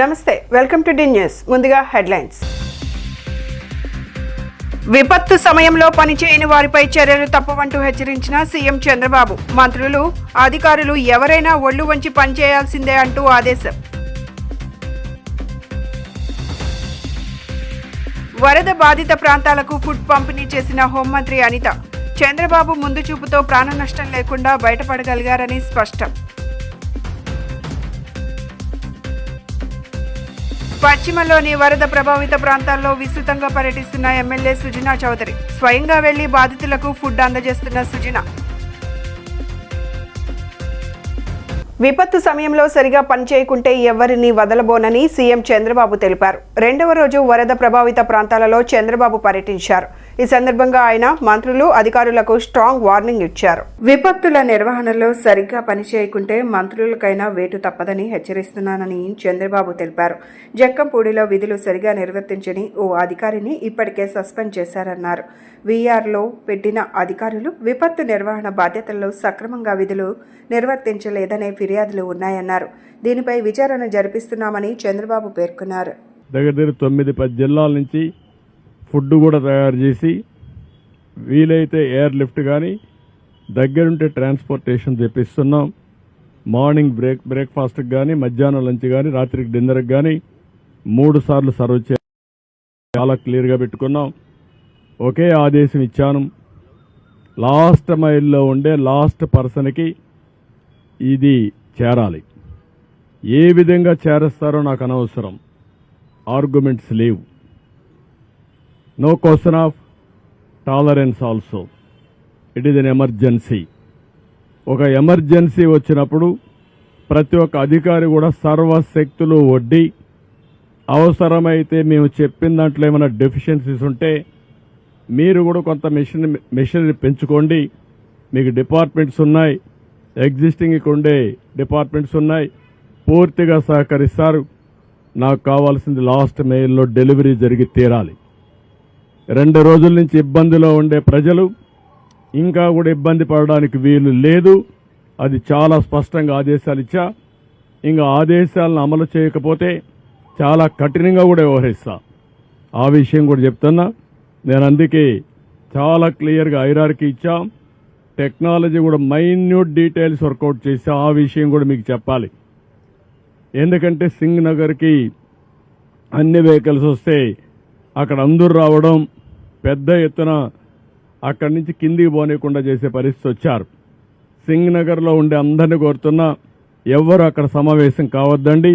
నమస్తే, welcome to D news. ముందుగా headlines. విపత్తు సమయంలో పనిచేయని వారిపై చర్యలు తప్పవంటూ హెచ్చరించిన సీఎం చంద్రబాబు. మంత్రులు, అధికారులు ఎవరైనా ఒళ్లు వంచి పనిచేయాల్సిందే అంటూ ఆదేశం. వరద బాధిత ప్రాంతాలకు ఫుడ్ పంపిణీ చేసిన హోంమంత్రి అనిత. చంద్రబాబు ముందు చూపుతో ప్రాణ నష్టం లేకుండా బయటపడగలిగారని స్పష్టం. పశ్చిమలోని వరద ప్రభావిత ప్రాంతాల్లో విస్తృతంగా పర్యటిస్తున్న ఎమ్మెల్యే సుజనా చౌదరి. స్వయంగా వెళ్లి బాధితులకు ఫుడ్ అందజేస్తున్న సుజనా. విపత్తు సమయంలో సరిగా పనిచేయకుంటే ఎవరిని వదలబోనని సీఎం చంద్రబాబు తెలిపారు. రెండవ రోజు వరద ప్రభావిత ప్రాంతాలలో చంద్రబాబు పర్యటించారు. ఈ సందర్భంగా ఆయన మంత్రులు, అధికారులకు స్ట్రాంగ్ వార్నింగ్ ఇచ్చారు. విపత్తుల నిర్వహణలో సరిగ్గా పనిచేయకుంటే మంత్రులకైనా వేటు తప్పదని హెచ్చరిస్తున్నానని చంద్రబాబు తెలిపారు. జక్కంపూడిలో విధులు సరిగా నిర్వర్తించని ఓ అధికారిని ఇప్పటికే సస్పెండ్ చేశారన్నారు. వీఆర్లో పెట్టిన అధికారులు విపత్తు నిర్వహణ బాధ్యతల్లో సక్రమంగా విధులు నిర్వర్తించలేదనే ఫిర్యాదులు ఉన్నాయన్నారు. దీనిపై విచారణ జరిపిస్తున్నామని చంద్రబాబు పేర్కొన్నారు. దగ్గర 9-10 జిల్లాల నుంచి ఫుడ్ కూడా తయారు చేసి వీలైతే ఎయిర్ లిఫ్ట్ కానీ దగ్గరుంటే ట్రాన్స్పోర్టేషన్ తెప్పిస్తున్నాం. మార్నింగ్ బ్రేక్ఫాస్ట్కి కానీ, మధ్యాహ్నం లంచ్ కానీ, రాత్రికి డిన్నర్కి కానీ 3 సార్లు సర్వ్ చేయాలి. చాలా క్లియర్గా పెట్టుకున్నాం. ఒకే ఆదేశం ఇచ్చాను. లాస్ట్ మైల్లో ఉండే లాస్ట్ పర్సన్కి ఇది చేరాలి. ఏ విధంగా చేరుస్తారో నాకు అనవసరం. ఆర్గ్యుమెంట్స్ లేవు. No question of tolerance also. It is an emergency. ఒక ఎమర్జెన్సీ వచ్చినప్పుడు ప్రతి ఒక్క అధికారి కూడా సర్వశక్తులు ఒడ్డి అవసరమైతే మేము చెప్పిన దాంట్లో ఏమైనా డెఫిషియన్సీస్ ఉంటే మీరు కూడా కొంత మిషనరీ పెంచుకోండి. మీకు డిపార్ట్మెంట్స్ ఉన్నాయి, ఎగ్జిస్టింగ్ ఇక్కడ ఉండే డిపార్ట్మెంట్స్ ఉన్నాయి, పూర్తిగా సహకరిస్తారు. నాకు కావాల్సింది లాస్ట్ మైల్లో డెలివరీ జరిగి తీరాలి. 2 రోజుల నుంచి ఇబ్బందిలో ఉండే ప్రజలు ఇంకా కూడా ఇబ్బంది పడడానికి వీలు లేదు. అది చాలా స్పష్టంగా ఆదేశాలు ఇచ్చా. ఇంకా ఆదేశాలను అమలు చేయకపోతే చాలా కఠినంగా కూడా వ్యవహరిస్తా. ఆ విషయం కూడా చెప్తున్నా. నేను అందుకే చాలా క్లియర్గా హైరార్కీ ఇచ్చా. టెక్నాలజీ కూడా మైన్యూట్ డీటెయిల్స్ వర్కౌట్ చేసా. ఆ విషయం కూడా మీకు చెప్పాలి. ఎందుకంటే సింగ్ నగర్కి అన్ని వెహికల్స్ వస్తే అక్కడ అందరూ రావడం, పెద్ద ఎత్తున అక్కడి నుంచి కిందికి పోనీయకుండా చేసే పరిస్థితి వచ్చారు. సింగ్ నగర్లో ఉండే అందరినీ కోరుతున్నా, ఎవరు అక్కడ సమావేశం కావద్దండి.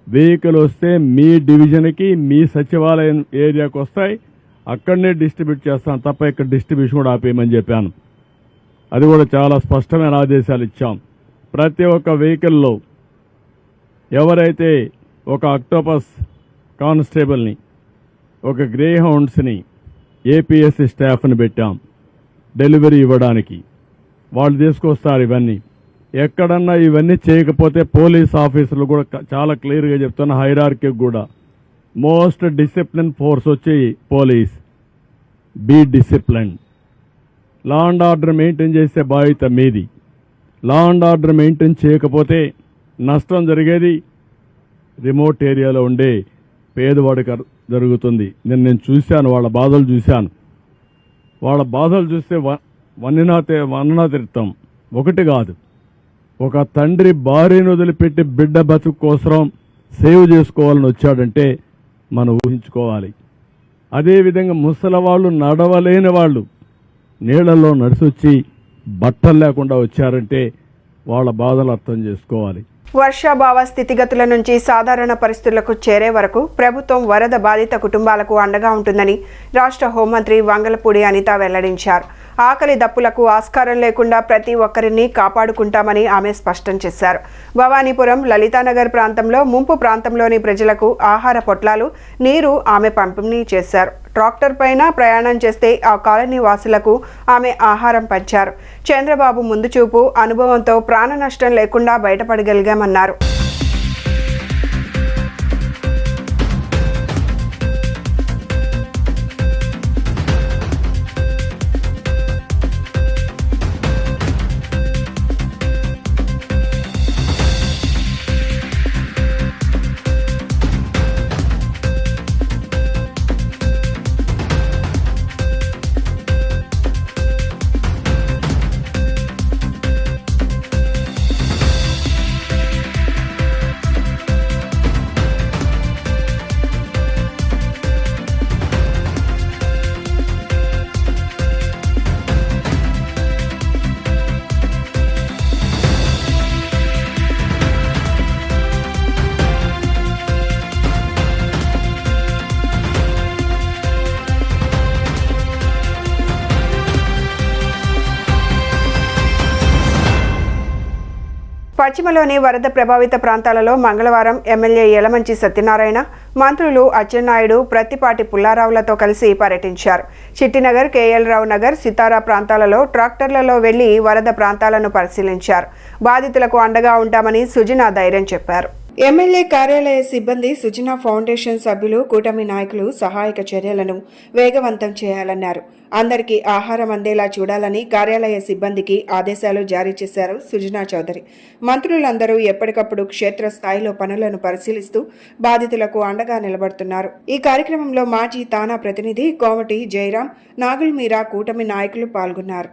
వెహికల్ వస్తే మీ డివిజన్కి, మీ సచివాలయం ఏరియాకి వస్తాయి, అక్కడనే డిస్ట్రిబ్యూట్ చేస్తాను తప్ప ఇక్కడ డిస్ట్రిబ్యూషన్ కూడా ఆపేయమని చెప్పాను. అది కూడా చాలా స్పష్టమైన ఆదేశాలు ఇచ్చాం. ప్రతి ఒక్క వెహికల్లో ఎవరైతే ఒక అక్టోపస్ కానిస్టేబుల్ని, ఒక గ్రే హౌండ్స్ని, ఏపీఎస్సీ స్టాఫ్ని పెట్టాం డెలివరీ ఇవ్వడానికి. వాళ్ళు తీసుకొస్తారు ఇవన్నీ. ఎక్కడన్నా ఇవన్నీ చేయకపోతే పోలీస్ ఆఫీసర్లు కూడా చాలా క్లియర్గా చెప్తున్న హైరార్కీ కూడా మోస్ట్ డిసిప్లిన్ ఫోర్స్ వచ్చి police. Be discipline. Law and order maintain చేసే బాధ్యత మీది. లా అండ్ ఆర్డర్ మెయింటైన్ చేయకపోతే నష్టం జరిగేది రిమోట్ ఏరియాలో ఉండే పేదవాడికి జరుగుతుంది. నేను చూశాను, వాళ్ళ బాధలు చూశాను. వాళ్ళ బాధలు చూస్తే వన్ననా తిరుతాం. ఒకటి కాదు, ఒక తండ్రి భార్యను వదిలిపెట్టి బిడ్డ బతుకు కోసం సేవ్ చేసుకోవాలని వచ్చాడంటే మనం ఊహించుకోవాలి. అదేవిధంగా ముసలవాళ్ళు, నడవలేని వాళ్ళు నీళ్లలో నడిచొచ్చి బట్టలు లేకుండా వచ్చారంటే వాళ్ళ బాధలు అర్థం చేసుకోవాలి. వర్షాభావ స్థితిగతుల నుంచి సాధారణ పరిస్థితులకు చేరే వరకు ప్రభుత్వం వరద బాధిత కుటుంబాలకు అండగా ఉంటుందని రాష్ట్ర హోంమంత్రి వంగలపూడి అనిత వెల్లడించారు. ఆకలి దప్పులకు ఆస్కారం లేకుండా ప్రతి ఒక్కరిని కాపాడుకుంటామని ఆమె స్పష్టం చేశారు. భవానీపురం, లలితానగర్ ప్రాంతంలో ముంపు ప్రాంతంలోని ప్రజలకు ఆహార పొట్లాలు, నీరు ఆమె పంపిణీ చేశారు. ట్రాక్టర్ పైన ప్రయాణం చేస్తే ఆ కాలనీ వాసులకు ఆమె ఆహారం పంచారు. చంద్రబాబు ముందు చూపు, అనుభవంతో ప్రాణ నష్టం లేకుండా బయటపడగలిగామన్నారు. పశ్చిమలోని వరద ప్రభావిత ప్రాంతాలలో మంగళవారం ఎమ్మెల్యే యలమంచి సత్యనారాయణ, మంత్రులు అచ్చెన్నాయుడు, ప్రత్తిపాటి పుల్లారావులతో కలిసి పర్యటించారు. చిట్టినగర్, కేఎల్ రావు నగర్, సితారా ప్రాంతాలలో ట్రాక్టర్లలో వెళ్లి వరద ప్రాంతాలను పరిశీలించారు. బాధితులకు అండగా ఉంటామని సుజనా ధైర్యం చెప్పారు. ఎమ్మెల్యే కార్యాలయ సిబ్బంది, సుజనా ఫౌండేషన్ సభ్యులు, కూటమి నాయకులు సహాయక చర్యలను వేగవంతం చేయాలన్నారు. అందరికీ ఆహారం అందేలా చూడాలని కార్యాలయ సిబ్బందికి ఆదేశాలు జారీ చేశారు సుజనా చౌదరి. మంత్రులందరూ ఎప్పటికప్పుడు క్షేత్రస్థాయిలో పనులను పరిశీలిస్తూ బాధితులకు అండగా నిలబడుతున్నారు. ఈ కార్యక్రమంలో మాజీ తానా ప్రతినిధి కోమటి జయరాం, నాగుల్ మీరా కూటమి నాయకులు పాల్గొన్నారు.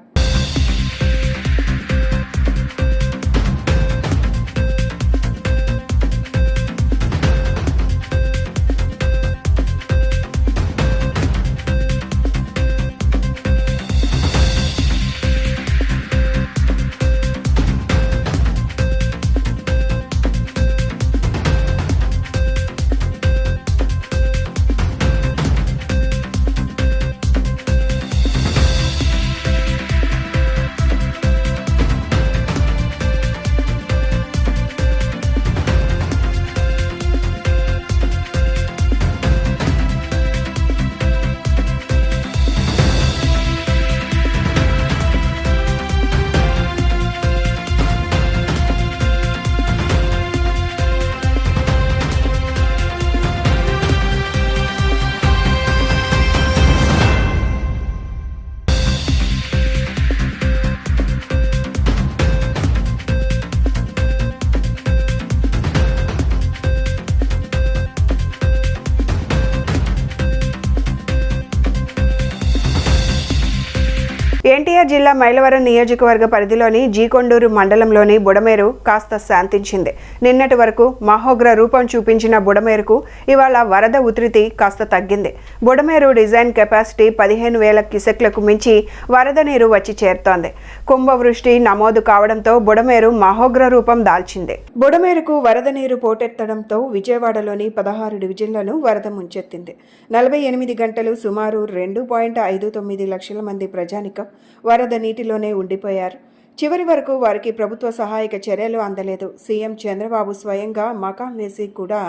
ఎన్టీఆర్ జిల్లా మైలవరం నియోజకవర్గ పరిధిలోని జీకొండూరు మండలంలోని బుడమేరు కాస్త శాంతించింది. నిన్నటి వరకు మహోగ్ర రూపం చూపించిన బుడమేరుకు ఇవాళ వరద ఉధృతి కాస్త తగ్గింది. బుడమేరు డిజైన్ కెపాసిటీ 15,000 క్యూసెక్లకు మించి వరద నీరు వచ్చి చేరుతోంది. కుంభవృష్టి నమోదు కావడంతో బుడమేరు మహోగ్ర రూపం దాల్చింది. బుడమేరుకు వరద నీరు పోటెత్తడంతో విజయవాడలోని 16 డివిజన్లను వరద ముంచెత్తింది. 48 గంటలు సుమారు 2.59 లక్షల మంది ప్రజానికం వరద నీటిలోనే ఉండిపోయారు. చివరి వరకు వారికి ప్రభుత్వ సహాయక చర్యలు అందలేదు. సీఎం చంద్రబాబు స్వయంగా మకాం వేసి కూడా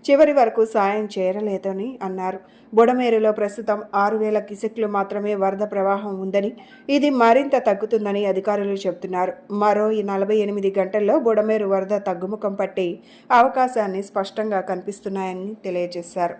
చివరి వరకు సాయం చేరలేదని అన్నారు. బుడమేరులో ప్రస్తుతం 6,000 క్యూసెక్లు మాత్రమే వరద ప్రవాహం ఉందని, ఇది మరింత తగ్గుతుందని అధికారులు చెబుతున్నారు. మరో 48 గంటల్లో బుడమేరు వరద తగ్గుముఖం పట్టి అవకాశాన్ని స్పష్టంగా కనిపిస్తున్నాయని తెలియజేశారు.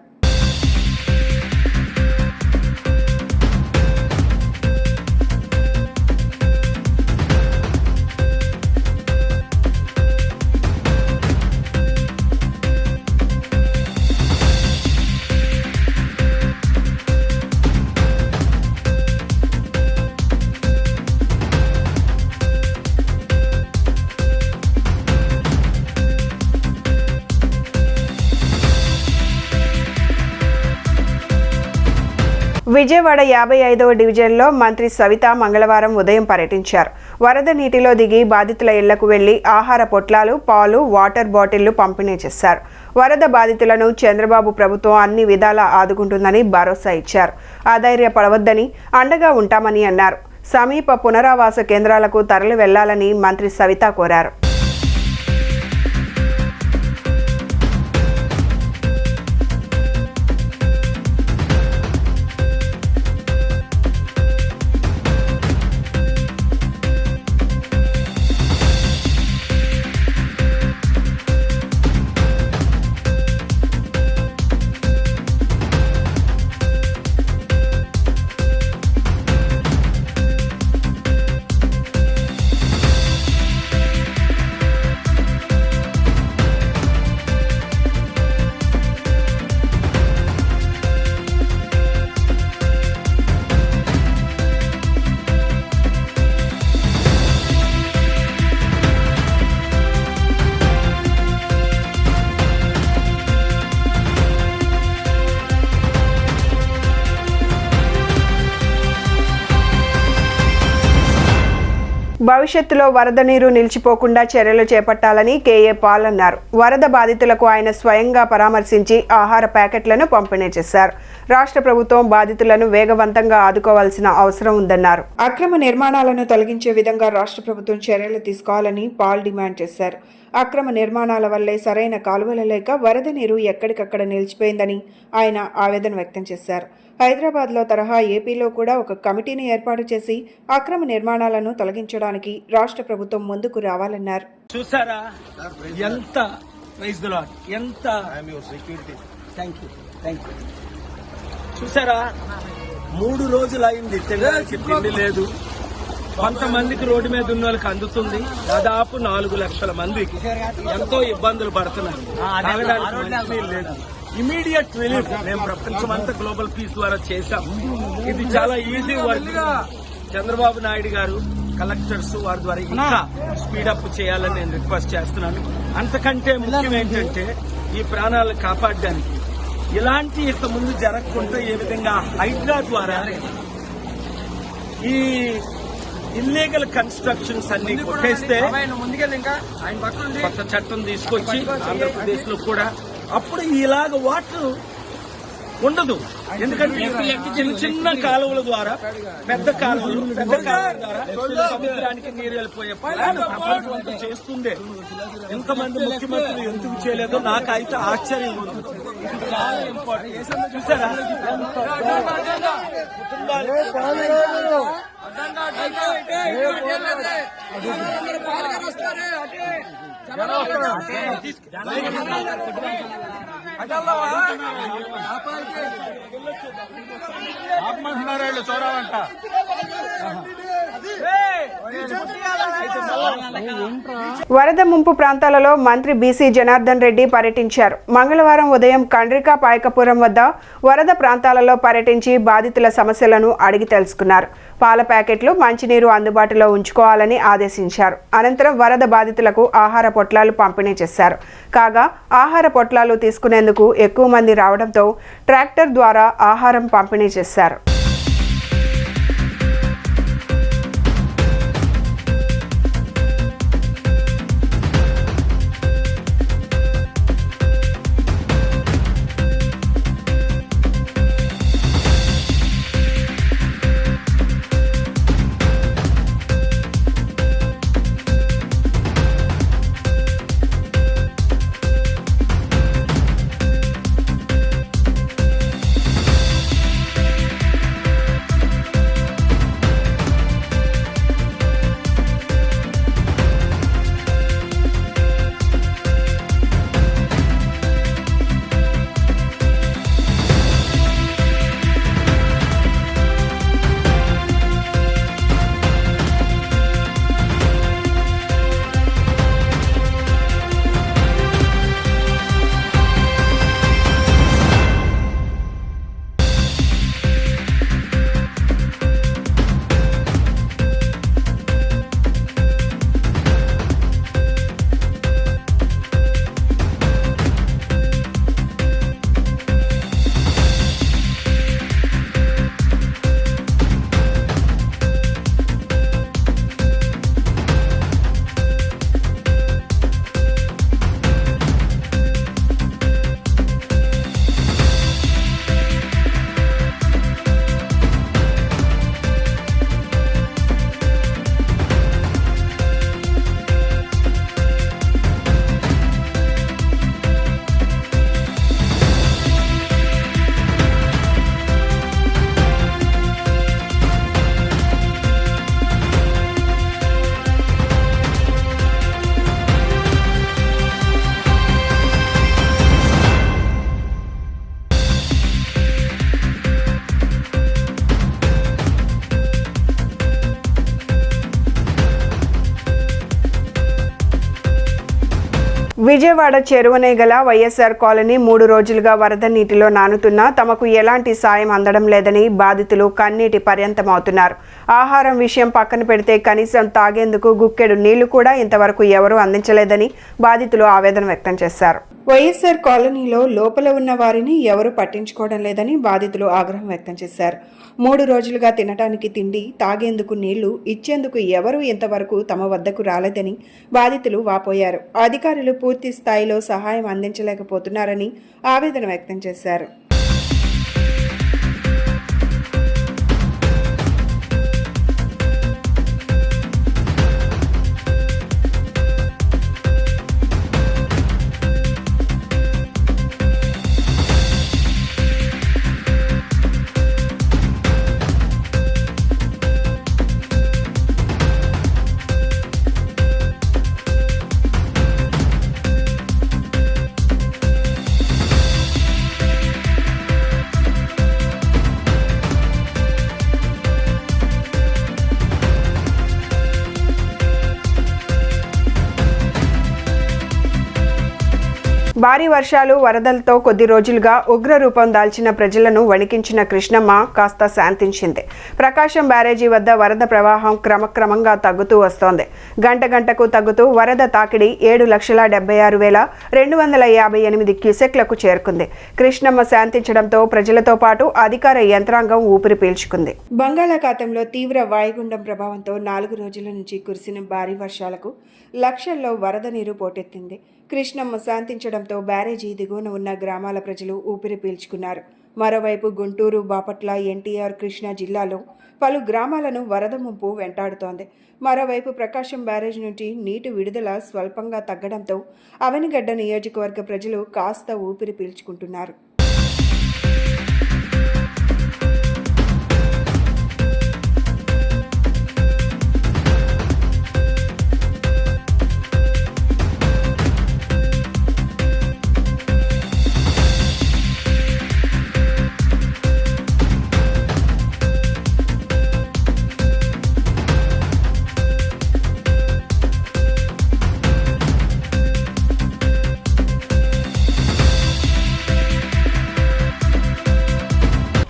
విజయవాడ 55వ డివిజన్లో మంత్రి సవిత మంగళవారం ఉదయం పర్యటించారు. వరద నీటిలో దిగి బాధితుల ఇళ్లకు వెళ్లి ఆహార పొట్లాలు, పాలు, వాటర్ బాటిళ్లు పంపిణీ చేశారు. వరద బాధితులను చంద్రబాబు ప్రభుత్వం అన్ని విధాలా ఆదుకుంటుందని భరోసా ఇచ్చారు. ఆధైర్యపడవద్దని, అండగా ఉంటామని అన్నారు. సమీప పునరావాస కేంద్రాలకు తరలి వెళ్లాలని మంత్రి సవిత కోరారు. భవిష్యత్తులో వరద నీరు నిలిచిపోకుండా చర్యలు చేపట్టాలని కేఏ పాల్ అన్నారు. వరద బాధితులకు ఆయన స్వయంగా పరామర్శించి ఆహార ప్యాకెట్లను పంపిణీ చేశారు. రాష్ట్ర ప్రభుత్వం బాధితులను వేగవంతంగా ఆదుకోవాల్సిన అవసరం ఉందన్నారు. అక్రమ నిర్మాణాలను తొలగించే విధంగా రాష్ట్ర ప్రభుత్వం చర్యలు తీసుకోవాలని పాల్ డిమాండ్ చేశారు. అక్రమ నిర్మాణాల వల్లే సరైన కాలువలు లేక వరద నీరు ఎక్కడికక్కడ నిలిచిపోయిందని ఆయన ఆవేదన వ్యక్తం చేశారు. హైదరాబాద్లో తరహా ఏపీలో కూడా ఒక కమిటీని ఏర్పాటు చేసి అక్రమ నిర్మాణాలను తొలగించడానికి రాష్ట్ర ప్రభుత్వం ముందుకు రావాలన్నారు. చూసారా ఎంత ఎంత థ్యాంక్ యూ చూసారా 3 రోజులు అయింది తినడానికి తిండి లేదు. కొంతమందికి రోడ్డు మీద ఉన్న వాళ్ళకి అందుతుంది. దాదాపు 4 లక్షల మందికి ఎంతో ఇబ్బందులు పడుతున్నారు. తాగడానికి మంచినీళ్ళు లేదు. ఇమీడియట్ రిలీఫ్ మేము ప్రపంచం అంతా గ్లోబల్ పీస్ ద్వారా చేశాం. ఇది చాలా ఈజీ వర్క్. చంద్రబాబు నాయుడు గారు కలెక్టర్స్ వారి ద్వారా ఇంకా స్పీడప్ చేయాలని నేను రిక్వెస్ట్ చేస్తున్నాను. అంతకంటే ముఖ్యం ఏంటంటే ఈ ప్రాణాలను కాపాడడానికి ఇలాంటి ఇంత ముందు జరగకుండా ఏ విధంగా హైడ్రా ద్వారా ఈ ఇల్లీగల్ కన్స్ట్రక్షన్స్ అన్ని కొట్టేస్తే కొత్త చట్టం తీసుకొచ్చి ఆంధ్రప్రదేశ్ లో కూడా అప్పుడు ఇలాగ వాటర్ ఉండదు. ఎందుకంటే చిన్న చిన్న కాలువల ద్వారా పెద్ద కాలువల ద్వారా సముద్రానికి నీరు వెళ్ళిపోయే ప్రపంచం అంతా చేస్తుందే. ఇంతమంది ముఖ్యమంత్రులు ఎందుకు చేయలేదో నాకైతే ఆశ్చర్యం ఉంది. చాలా ఇంపార్టెంట్. చూసారా చూడాలంట. వరద ముంపు ప్రాంతాలలో మంత్రి బీసీ జనార్దన్ రెడ్డి పర్యటించారు. మంగళవారం ఉదయం కండ్రిక పాయకపురం వద్ద వరద ప్రాంతాలలో పర్యటించి బాధితుల సమస్యలను అడిగి తెలుసుకున్నారు. పాల ప్యాకెట్లు, మంచినీరు అందుబాటులో ఉంచుకోవాలని ఆదేశించారు. అనంతరం వరద బాధితులకు ఆహార పొట్లాలు పంపిణీ చేశారు. కాగా ఆహార పొట్లాలు తీసుకునేందుకు ఎక్కువ మంది రావడంతో ట్రాక్టర్ ద్వారా ఆహారం పంపిణీ చేశారు. విజయవాడ చెరువునే గల వైఎస్ఆర్ కాలనీ 3 రోజులుగా వరద నీటిలో నానుతున్నా తమకు ఎలాంటి సాయం అందడం లేదని బాధితులు కన్నీటి పర్యంతమవుతున్నారు. ఆహారం విషయం పక్కన పెడితే కనీసం తాగేందుకు గుక్కెడు నీళ్లు కూడా ఇంతవరకు ఎవరూ అందించలేదని బాధితులు ఆవేదన వ్యక్తం చేశారు. వైఎస్ఆర్ కాలనీలో లోపల ఉన్న వారిని ఎవరూ పట్టించుకోవడం లేదని బాధితులు ఆగ్రహం వ్యక్తం చేశారు. 3 రోజులుగా తినటానికి తిండి, తాగేందుకు నీళ్లు ఇచ్చేందుకు ఎవరూ ఇంతవరకు తమ వద్దకు రాలేదని బాధితులు వాపోయారు. అధికారులు పూర్తి స్థాయిలో సహాయం అందించలేకపోతున్నారని ఆవేదన వ్యక్తం చేశారు. భారీ వర్షాలు, వరదలతో కొద్ది రోజులుగా ఉగ్ర రూపం దాల్చిన ప్రజలను వణికించిన కృష్ణమ్మ కాస్త శాంతించింది. ప్రకాశం బ్యారేజీ వద్ద వరద ప్రవాహం క్రమక్రమంగా తగ్గుతూ వస్తోంది. గంట గంటకు తగ్గుతూ వరద తాకిడి 7,76,258 క్యూసెక్లకు చేరుకుంది. కృష్ణమ్మ శాంతించడంతో ప్రజలతో పాటు అధికార యంత్రాంగం ఊపిరి పీల్చుకుంది. బంగాళాఖాతంలో తీవ్ర వాయుగుండం ప్రభావంతో 4 రోజుల నుంచి కురిసిన భారీ వర్షాలకు లక్షల్లో వరద నీరు పోటెత్తింది. కృష్ణమ్మ శాంతించడంతో బ్యారేజీ దిగువన ఉన్న గ్రామాల ప్రజలు ఊపిరి పీల్చుకున్నారు. మరోవైపు గుంటూరు, బాపట్ల, ఎన్టీఆర్, కృష్ణా జిల్లాలో పలు గ్రామాలను వరద ముంపు వెంటాడుతోంది. మరోవైపు ప్రకాశం బ్యారేజ్ నుంచి నీటి విడుదల స్వల్పంగా తగ్గడంతో అవనిగడ్డ నియోజకవర్గ ప్రజలు కాస్త ఊపిరి పీల్చుకుంటున్నారు.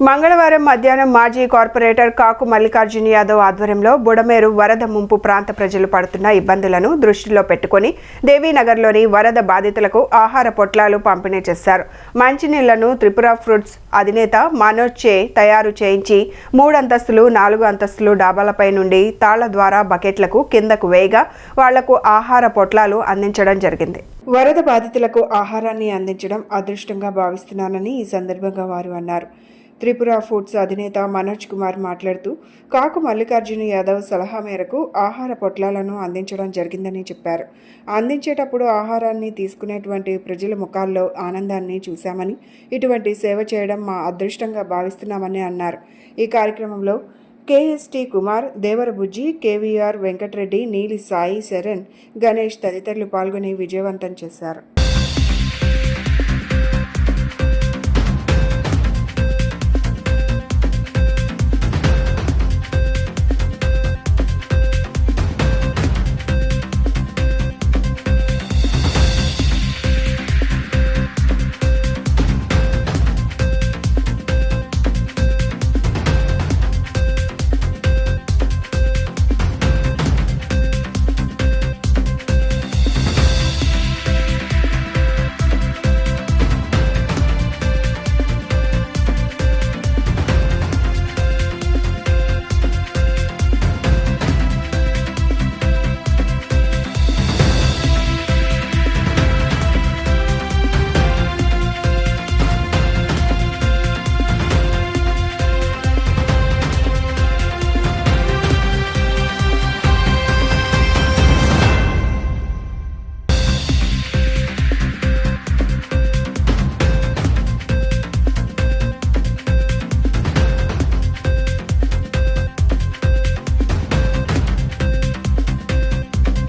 మంగళవారం మధ్యాహ్నం మాజీ కార్పొరేటర్ కాకు మల్లికార్జున యాదవ్ ఆధ్వర్యంలో బుడమేరు వరద ముంపు ప్రాంత ప్రజలు పడుతున్న ఇబ్బందులను దృష్టిలో పెట్టుకుని దేవీనగర్లోని వరద బాధితులకు ఆహార పొట్లాలు పంపిణీ చేశారు. మంచినీళ్లను త్రిపుర ఫ్రూట్స్ అధినేత మనోజ్ చే తయారు చేయించి 3 అంతస్తులు, 4 అంతస్తులు డాబాలపై నుండి తాళ్ల ద్వారా బకెట్లకు కిందకు వేయగా వాళ్లకు ఆహార పొట్లాలు అందించడం జరిగింది. వరద బాధితులకు ఆహారాన్ని అందించడం అదృష్టంగా భావిస్తున్నానని ఈ సందర్భంగా వారు అన్నారు. త్రిపుర ఫుడ్స్ అధినేత మనోజ్ కుమార్ మాట్లాడుతూ కాకు మల్లికార్జున యాదవ్ సలహా మేరకు ఆహార పొట్లాలను అందించడం జరిగిందని చెప్పారు. అందించేటప్పుడు ఆహారాన్ని తీసుకునేటువంటి ప్రజల ముఖాల్లో ఆనందాన్ని చూశామని, ఇటువంటి సేవ చేయడం మా అదృష్టంగా భావిస్తున్నామని అన్నారు. ఈ కార్యక్రమంలో కేఎస్టీ కుమార్, దేవరబుజ్జి, కేవీఆర్ వెంకటరెడ్డి, నీలి సాయి, శరణ్, గణేష్ తదితరులు పాల్గొని విజయవంతం చేశారు.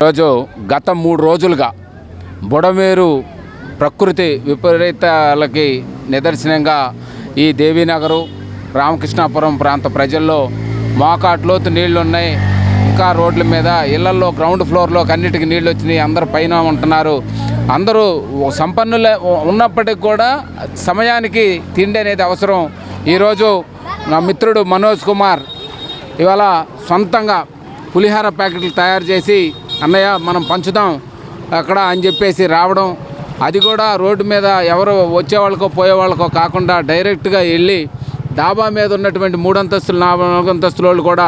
ఈరోజు గత 3 రోజులుగా బుడమేరు ప్రకృతి విపరీతాలకి నిదర్శనంగా ఈ దేవీనగరు, రామకృష్ణాపురం ప్రాంత ప్రజల్లో మోకాట్లోతు నీళ్లు ఉన్నాయి. ఇంకా రోడ్ల మీద, ఇళ్లల్లో గ్రౌండ్ ఫ్లోర్లోకి అన్నిటికీ నీళ్ళు వచ్చినాయి. అందరూ పైన ఉంటున్నారు. అందరూ సంపన్నులే ఉన్నప్పటికి కూడా సమయానికి తిండి అనేది అవసరం. ఈరోజు నా మిత్రుడు మనోజ్ కుమార్ ఇవాళ సొంతంగా పులిహార ప్యాకెట్లు తయారు చేసి అన్నయ్య మనం పంచుదాం అక్కడ అని చెప్పేసి రావడం, అది కూడా రోడ్డు మీద ఎవరు వచ్చేవాళ్ళకో పోయేవాళ్ళకో కాకుండా డైరెక్ట్గా వెళ్ళి డాబా మీద ఉన్నటువంటి 3 అంతస్తులు 4 అంతస్తుల వాళ్ళు కూడా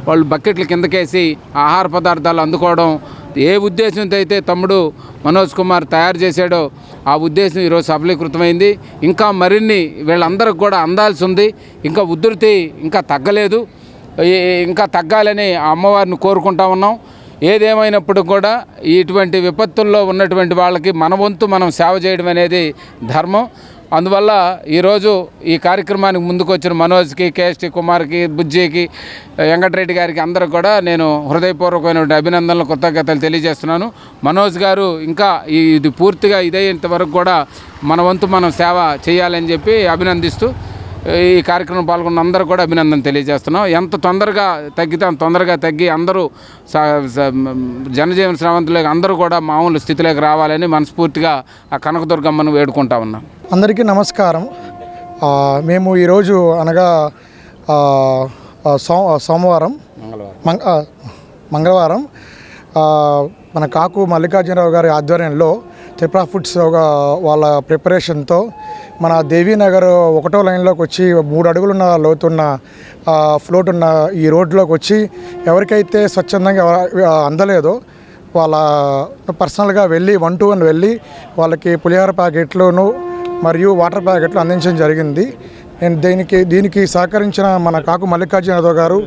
వాళ్ళు బకెట్లు కిందకేసి ఆహార పదార్థాలు అందుకోవడం, ఏ ఉద్దేశంతో అయితే తమ్ముడు మనోజ్ కుమార్ తయారు చేశాడో ఆ ఉద్దేశం ఈరోజు సఫలీకృతమైంది. ఇంకా మరిన్ని వీళ్ళందరికి కూడా అందాల్సి ఉంది. ఇంకా ఉధృతి ఇంకా తగ్గలేదు, ఇంకా తగ్గాలని ఆ అమ్మవారిని కోరుకుంటా ఉన్నాం. ఏదేమైనప్పుడు కూడా ఇటువంటి విపత్తుల్లో ఉన్నటువంటి వాళ్ళకి మన వంతు మనం సేవ చేయడం అనేది ధర్మం. అందువల్ల ఈరోజు ఈ కార్యక్రమానికి ముందుకు వచ్చిన మనోజ్కి, కేఎస్టీ కుమార్కి, బుజ్జికి, వెంకటరెడ్డి గారికి అందరికి కూడా నేను హృదయపూర్వకమైన అభినందనలు, కృతజ్ఞతలు తెలియజేస్తున్నాను. మనోజ్ గారు ఇంకా ఇది పూర్తిగా ఇదయ్యేంత వరకు కూడా మన వంతు మనం సేవ చేయాలని చెప్పి అభినందిస్తూ ఈ కార్యక్రమం పాల్గొన్న అందరూ కూడా అభినందన తెలియజేస్తున్నాం. ఎంత తొందరగా తగ్గితే అంత తొందరగా తగ్గి అందరూ జనజీవన శ్రవంతులకు అందరూ కూడా మామూలు స్థితిలోకి రావాలని మనస్ఫూర్తిగా ఆ కనకదుర్గమ్మను వేడుకుంటా ఉన్నాం. అందరికీ నమస్కారం. మేము ఈరోజు అనగా మంగళవారం మన కాకు మల్లికార్జునరావు గారి ఆధ్వర్యంలో త్రిపుర ఫుడ్స్ వాళ్ళ ప్రిపరేషన్తో మన దేవీనగర్ 1వ లైన్లోకి వచ్చి 3 అడుగులున్న లోతున్న ఫ్లోట్ ఉన్న ఈ రోడ్లోకి వచ్చి ఎవరికైతే స్వచ్ఛందంగా అందలేదో వాళ్ళ పర్సనల్గా వెళ్ళి 1 to 1 వెళ్ళి వాళ్ళకి పులిహోర ప్యాకెట్లను మరియు వాటర్ ప్యాకెట్లు అందించడం జరిగింది. నేను దీనికి సహకరించిన మన కాకు మల్లికార్జునరావు గారు,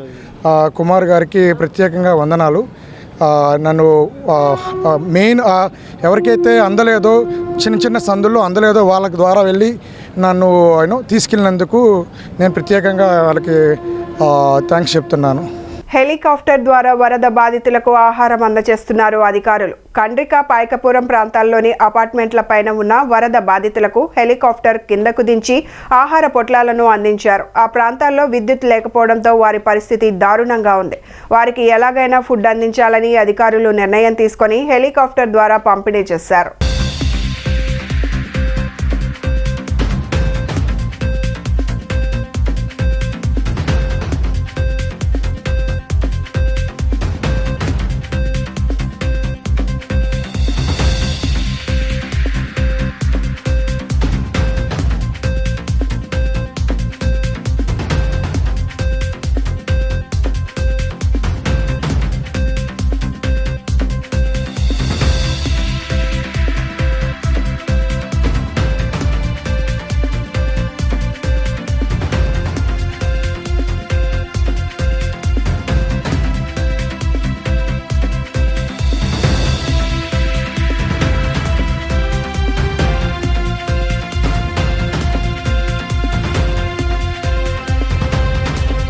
కుమార్ గారికి ప్రత్యేకంగా వందనాలు. నన్ను మెయిన్ ఎవరికైతే అందలేదో, చిన్న చిన్న సందుల్లో అందలేదో వాళ్ళ ద్వారా వెళ్ళి నన్ను తీసుకెళ్ళినందుకు నేను ప్రత్యేకంగా వాళ్ళకి థ్యాంక్స్ చెప్తున్నాను. హెలికాప్టర్ ద్వారా వరద బాధితులకు ఆహారం అందజేస్తున్నారు అధికారులు. కండ్రిక, పాయకపురం ప్రాంతాల్లోని అపార్ట్మెంట్ల పైన ఉన్న వరద బాధితులకు హెలికాప్టర్ కిందకు దించి ఆహార పొట్లాలను అందించారు. ఆ ప్రాంతాల్లో విద్యుత్ లేకపోవడంతో వారి పరిస్థితి దారుణంగా ఉంది. వారికి ఎలాగైనా ఫుడ్ అందించాలని అధికారులు నిర్ణయం తీసుకొని హెలికాప్టర్ ద్వారా పంపిణీ చేశారు.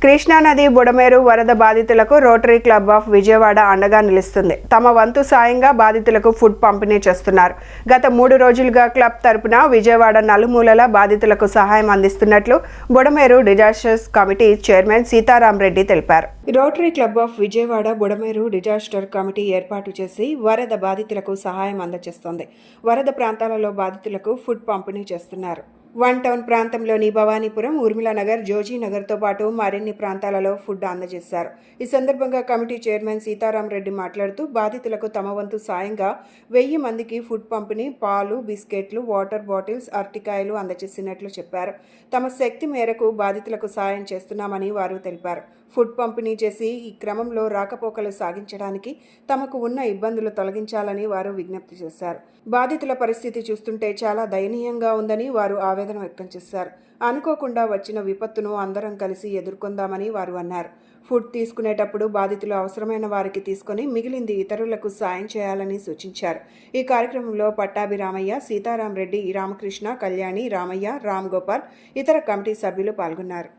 కృష్ణానది బుడమేరు వరద బాధితులకు రోటరీ క్లబ్ ఆఫ్ విజయవాడ అండగా నిలుస్తుంది. తమ వంతు సాయంగా బాధితులకు ఫుడ్ పంపిణీ చేస్తున్నారు. గత 3 రోజులుగా క్లబ్ తరపున విజయవాడ నలుమూలల బాధితులకు సహాయం అందిస్తున్నట్లు Budameru disasters committee chairman Sitaram Reddy తెలిపారు. Rotary club of Vijayawada Budameru disaster committee ఏర్పాటు చేసి వరద బాధితులకు సహాయం అందజేస్తోంది. వరద ప్రాంతాలలో బాధితులకు ఫుడ్ పంపిణీ చేస్తున్నారు. 1 టౌన్ ప్రాంతంలోని భవానీపురం, ఊర్మిళానగర్, జోజీనగర్తో పాటు మరిన్ని ప్రాంతాలలో ఫుడ్ అందజేశారు. ఈ సందర్భంగా కమిటీ చైర్మన్ సీతారాం రెడ్డి మాట్లాడుతూ బాధితులకు తమ వంతు సాయంగా 1000 మందికి ఫుడ్ పంపిణీ, పాలు, బిస్కెట్లు, వాటర్ బాటిల్స్, అరటికాయలు అందజేసినట్లు చెప్పారు. తమ శక్తి మేరకు బాధితులకు సాయం చేస్తున్నామని వారు తెలిపారు. ఫుడ్ పంపిణీ చేసి ఈ క్రమంలో రాకపోకలు సాగించడానికి తమకు ఉన్న ఇబ్బందులు తొలగించాలని వారు విజ్ఞప్తి చేశారు. బాధితుల పరిస్థితి చూస్తుంటే చాలా దయనీయంగా ఉందని వారు ఆవేదన వ్యక్తం చేశారు. అనుకోకుండా వచ్చిన విపత్తును అందరం కలిసి ఎదుర్కొందామని వారు అన్నారు. ఫుడ్ తీసుకునేటప్పుడు బాధితులు అవసరమైన వారికి తీసుకొని మిగిలింది ఇతరులకు సాయం చేయాలని సూచించారు. ఈ కార్యక్రమంలో పట్టాభి రామయ్య, సీతారాం రెడ్డి, రామకృష్ణ, కళ్యాణి, రామయ్య, రామ్ గోపాల్, ఇతర కమిటీ సభ్యులు పాల్గొన్నారు.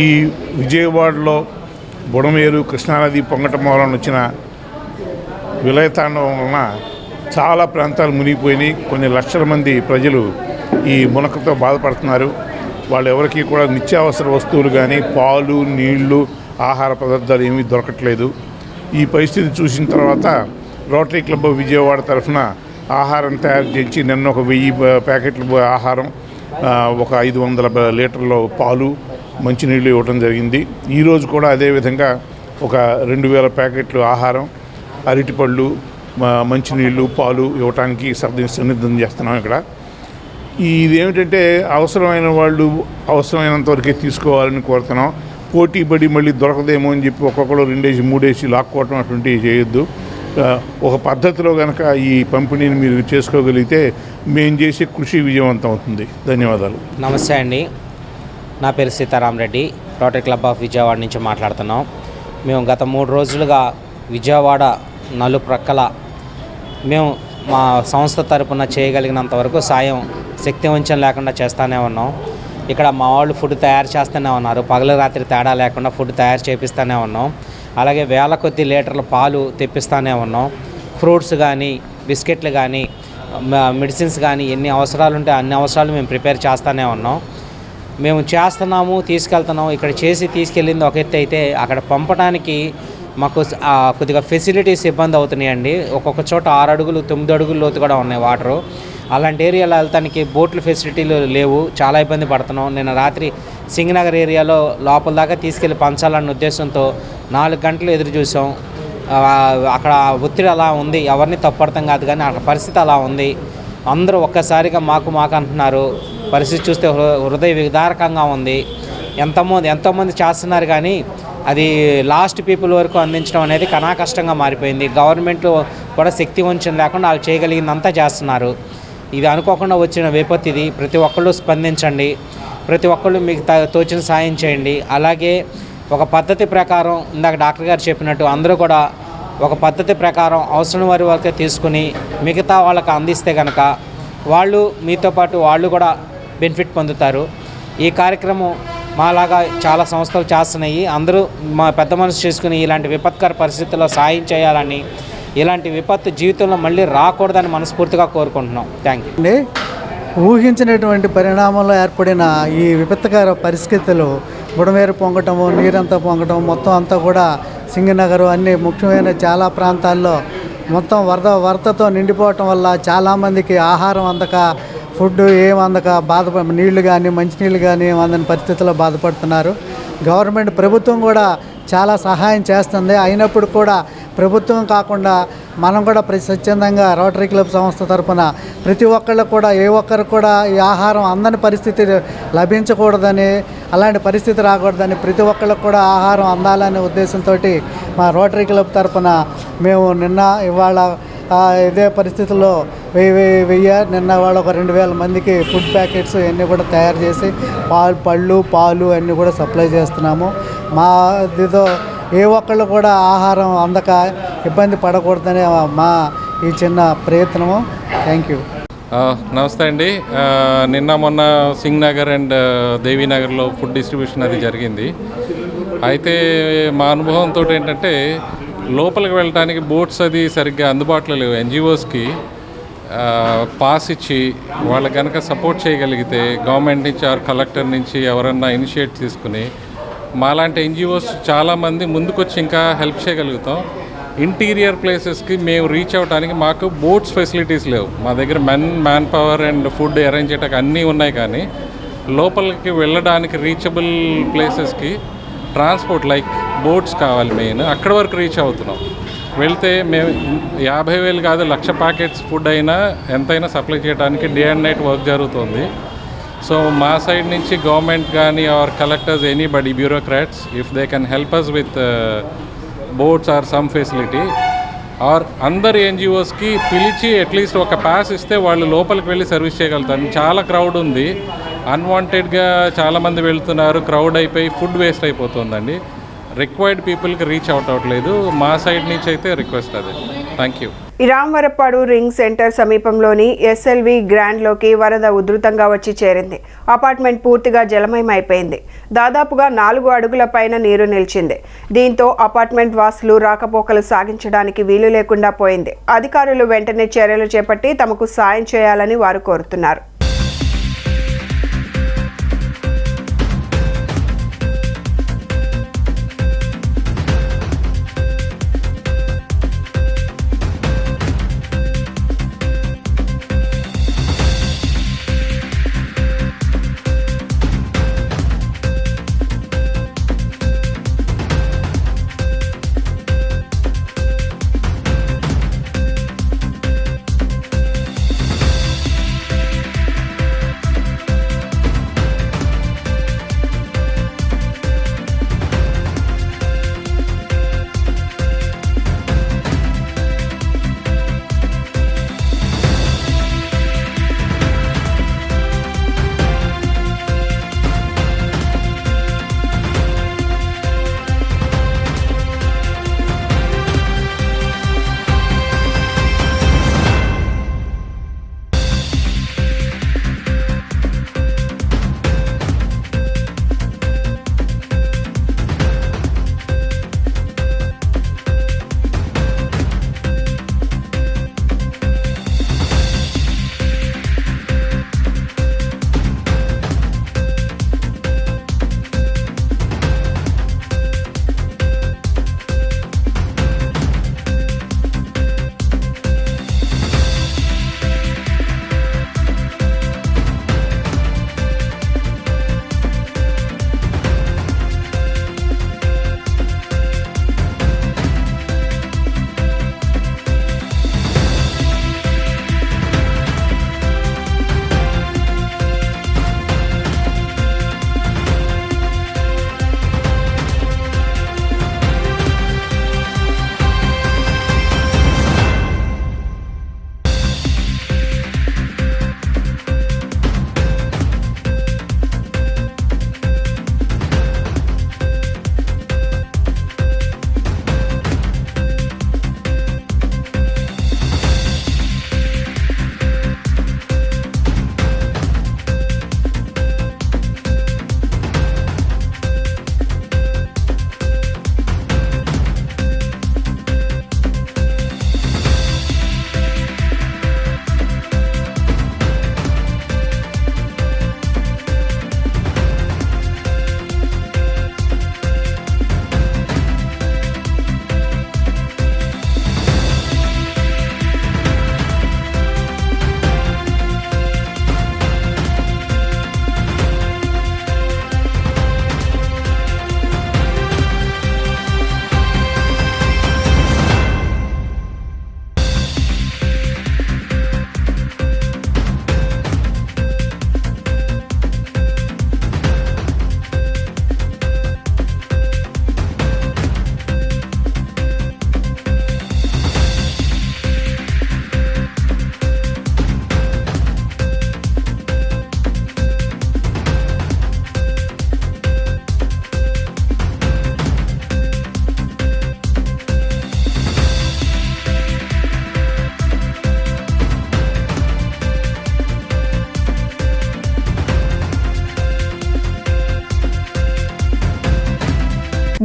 ఈ విజయవాడలో బుడమేరు కృష్ణానది పొంగటం వలన వచ్చిన విలయతాండవం వలన చాలా ప్రాంతాలు మునిగిపోయినాయి. కొన్ని లక్షల మంది ప్రజలు ఈ మునకతో బాధపడుతున్నారు. వాళ్ళు ఎవరికి కూడా నిత్యావసర వస్తువులు కానీ పాలు, నీళ్లు, ఆహార పదార్థాలు ఏమీ దొరకట్లేదు. ఈ పరిస్థితి చూసిన తర్వాత రోటరీ క్లబ్ ఆఫ్ విజయవాడ తరఫున ఆహారం తయారు చేసి నిన్న ఒక 1000 ప్యాకెట్ల ఆహారం, ఒక 500 లీటర్ల పాలు, మంచినీళ్ళు ఇవ్వడం జరిగింది. ఈరోజు కూడా అదేవిధంగా ఒక 2000 ప్యాకెట్లు ఆహారం, అరటిపళ్ళు, మంచినీళ్ళు, పాలు ఇవ్వడానికి సన్నిద్ధం చేస్తున్నాం. ఇక్కడ ఇదేమిటంటే అవసరమైన వాళ్ళు అవసరమైనంత వరకే తీసుకోవాలని కోరుతున్నాం. పోటీ పడి మళ్ళీ దొరకదేమో అని చెప్పి ఒక్కొక్కరు 2 3 లాక్కోవటం అటువంటివి చేయొద్దు. ఒక పద్ధతిలో కనుక ఈ పంపిణీని మీరు చేసుకోగలిగితే మేము చేసే కృషి విజయవంతం అవుతుంది. ధన్యవాదాలు. నమస్తే అండి, నా పేరు Sitaram Reddy, rotary club of Vijayawada నుంచి మాట్లాడుతున్నాం. మేము గత 3 రోజులుగా విజయవాడ నలుప్రక్కల మేము మా సంస్థ తరపున చేయగలిగినంత వరకు సాయం శక్తివంచం లేకుండా చేస్తూనే ఉన్నాం. ఇక్కడ మా వాళ్ళు ఫుడ్ తయారు చేస్తూనే ఉన్నారు. పగలు రాత్రి తేడా లేకుండా ఫుడ్ తయారు చేపిస్తూనే ఉన్నాం. అలాగే వేల కొద్ది లీటర్ల పాలు తెప్పిస్తూనే ఉన్నాం. ఫ్రూట్స్ కానీ, బిస్కెట్లు కానీ, మెడిసిన్స్ కానీ ఎన్ని అవసరాలు ఉంటే అన్ని అవసరాలు మేము ప్రిపేర్ చేస్తూనే ఉన్నాం. మేము చేస్తున్నాము, తీసుకెళ్తున్నాము. ఇక్కడ చేసి తీసుకెళ్ళింది ఒక ఎత్తు అయితే అక్కడ పంపడానికి మాకు కొద్దిగా ఫెసిలిటీస్ ఇబ్బంది అవుతున్నాయండి. ఒక్కొక్క చోట 6 అడుగులు 9 అడుగుల లోతు కూడా ఉన్నాయి వాటరు. అలాంటి ఏరియాలో వెళ్తానికి బోట్ల ఫెసిలిటీలు లేవు, చాలా ఇబ్బంది పడుతున్నాం. నిన్న రాత్రి సింగనగర్ ఏరియాలో లోపల దాకా తీసుకెళ్ళి పంచాలన్న ఉద్దేశంతో 4 గంటలు ఎదురు చూసాం. అక్కడ ఒత్తిడి అలా ఉంది, ఎవరిని తప్పడతాం కాదు, కానీ అక్కడ పరిస్థితి అలా ఉంది. అందరూ ఒక్కసారిగా మాకు అంటున్నారు. పరిస్థితి చూస్తే హృదయ విదారకంగా ఉంది. ఎంతోమంది చేస్తున్నారు, కానీ అది లాస్ట్ పీపుల్ వరకు అందించడం అనేది కష్టంగా మారిపోయింది. గవర్నమెంట్ కూడా శక్తి వంచన లేకుండా వాళ్ళు చేయగలిగిందంతా చేస్తున్నారు. ఇది అనుకోకుండా వచ్చిన విపత్తు ఇది. ప్రతి ఒక్కళ్ళు స్పందించండి, ప్రతి ఒక్కళ్ళు మీకు తోచిన సాయం చేయండి. అలాగే ఒక పద్ధతి ప్రకారం ఇందాక డాక్టర్ గారు చెప్పినట్టు అందరూ కూడా ఒక పద్ధతి ప్రకారం అవసరం వారి వరకే తీసుకుని మిగతా వాళ్ళకి అందిస్తే కనుక వాళ్ళు మీతో పాటు వాళ్ళు కూడా బెనిఫిట్ పొందుతారు. ఈ కార్యక్రమం మాలాగా చాలా సంస్థలు చేస్తున్నాయి. అందరూ మా పెద్ద మనసు చేసుకుని ఇలాంటి విపత్కర పరిస్థితుల్లో సాయం చేయాలని, ఇలాంటి విపత్తు జీవితంలో మళ్ళీ రాకూడదని మనస్ఫూర్తిగా కోరుకుంటున్నాం. Thank you. ఊహించినటువంటి పరిణామంలో ఏర్పడిన ఈ విపత్కర పరిస్థితులు, బుడమేరు పొంగటము, నీరంతా పొంగటం, మొత్తం అంతా కూడా సింగనగర్ అన్ని ముఖ్యమైన చాలా ప్రాంతాల్లో మొత్తం వరదతో నిండిపోవటం వల్ల చాలామందికి ఆహారం అందక, ఫుడ్ ఏమందక నీళ్లు కానీ మంచినీళ్ళు కానీ అందని పరిస్థితుల్లో బాధపడుతున్నారు. గవర్నమెంట్ ప్రభుత్వం కూడా చాలా సహాయం చేస్తుంది. అయినప్పుడు కూడా ప్రభుత్వం కాకుండా మనం కూడా స్వచ్ఛందంగా రోటరీ క్లబ్ సంస్థ తరఫున ప్రతి ఒక్కళ్ళు కూడా ఏ ఒక్కరు కూడా ఈ ఆహారం అందని పరిస్థితి లభించకూడదని, అలాంటి పరిస్థితి రాకూడదని ప్రతి ఒక్కళ్ళకు కూడా ఆహారం అందాలనే ఉద్దేశంతో మా రోటరీ క్లబ్ తరఫున మేము ఇవాళ ఇదే పరిస్థితుల్లో 1000 నిన్న వాళ్ళు ఒక 2000 మందికి ఫుడ్ ప్యాకెట్స్ అన్నీ కూడా తయారు చేసి పాలు అన్నీ కూడా సప్లై చేస్తున్నాము. మా ఇదితో ఏ ఒక్కళ్ళు కూడా ఆహారం అందక ఇబ్బంది పడకూడదనే మా ఈ చిన్న ప్రయత్నము. Thank you. నమస్తే అండి. నిన్న మొన్న సింగనగర్ అండ్ దేవీనగర్లో ఫుడ్ డిస్ట్రిబ్యూషన్ అది జరిగింది. అయితే మా అనుభవంతో ఏంటంటే లోపలికి వెళ్ళడానికి బోట్స్ అది సరిగ్గా అందుబాటులో లేవు. ఎన్జిఓస్కి పాస్ ఇచ్చి వాళ్ళకి కనుక సపోర్ట్ చేయగలిగితే గవర్నమెంట్ నుంచి ఆర్ కలెక్టర్ నుంచి ఎవరన్నా ఇనిషియేట్ తీసుకుని మాలాంటి ఎన్జిఓస్ చాలామంది ముందుకొచ్చి ఇంకా హెల్ప్ చేయగలుగుతాం. ఇంటీరియర్ ప్లేసెస్కి మేము రీచ్ అవ్వడానికి మాకు బోట్స్ ఫెసిలిటీస్ లేవు. మా దగ్గర man power and food arrange చేయడానికి అన్నీ ఉన్నాయి, కానీ లోపలికి వెళ్ళడానికి రీచబుల్ ప్లేసెస్కి ట్రాన్స్పోర్ట్ లైక్ బోట్స్ కావాలి. మెయిన్ అక్కడ వరకు రీచ్ అవుతున్నాం. వెళ్తే మేము 50,000 కాదు 1,00,000 ప్యాకెట్స్ ఫుడ్ అయినా ఎంతైనా సప్లై చేయడానికి డే అండ్ నైట్ వర్క్ జరుగుతుంది. సో మా సైడ్ నుంచి గవర్నమెంట్ కానీ or collectors anybody bureaucrats if they can help us with boats or some facility or అందరు ఎన్జిఓస్కి పిలిచి అట్లీస్ట్ ఒక పాస్ ఇస్తే వాళ్ళు లోపలికి వెళ్ళి సర్వీస్ చేయగలుగుతారు. చాలా క్రౌడ్ ఉంది, అన్వాంటెడ్గా చాలామంది వెళ్తున్నారు, క్రౌడ్ అయిపోయి ఫుడ్ వేస్ట్ అయిపోతుందండి. రిక్వైర్డ్ పీపుల్కి రీచ్ అవుట్ అవ్వట్లేదు. మా సైడ్ నుంచి అయితే రిక్వెస్ట్ అదే. Thank you. Ramavarappadu ring centre సమీపంలోని ఎస్ఎల్వి గ్రాండ్లోకి వరద ఉధృతంగా వచ్చి చేరింది. అపార్ట్మెంట్ పూర్తిగా జలమయమైపోయింది. దాదాపుగా 4 అడుగుల పైన నీరు నిలిచింది. దీంతో అపార్ట్మెంట్ వాసులు రాకపోకలు సాగించడానికి వీలు లేకుండా పోయింది. అధికారులు వెంటనే చర్యలు చేపట్టి తమకు సాయం చేయాలని వారు కోరుతున్నారు.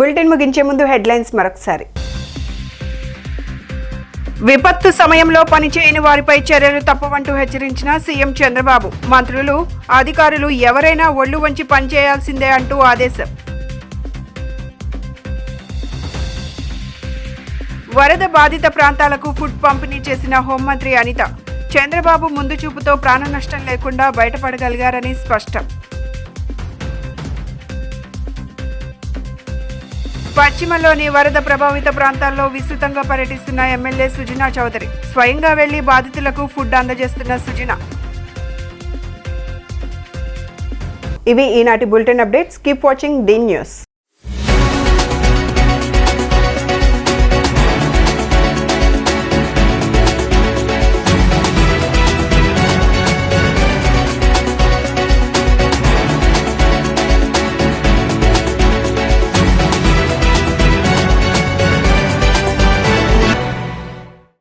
బులెటిన్ ముగించే ముందు హెడ్లైన్స్ మరొకసారి. విపత్తు సమయంలో పనిచేయని వారిపై చర్యలు తప్పవంటూ హెచ్చరించిన సీఎం చంద్రబాబు. మంత్రులు, అధికారులు ఎవరైనా ఒళ్ళు వంచి పనిచేయాల్సిందే అంటూ ఆదేశం. వరద బాధిత ప్రాంతాలకు ఫుడ్ పంపిణీ చేసిన హోంమంత్రి అనిత. చంద్రబాబు ముందు చూపుతో ప్రాణ నష్టం లేకుండా బయటపడగలిగారని స్పష్టం. పశ్చిమలోని వరద ప్రభావిత ప్రాంతాల్లో విస్తృతంగా పర్యటిస్తున్న ఎమ్మెల్యే సుజనా చౌదరి. స్వయంగా వెళ్లి బాధితులకు ఫుడ్ అందజేస్తున్న సుజనా. ఇవి ఈనాటి bulletin updates. Keep watching D news.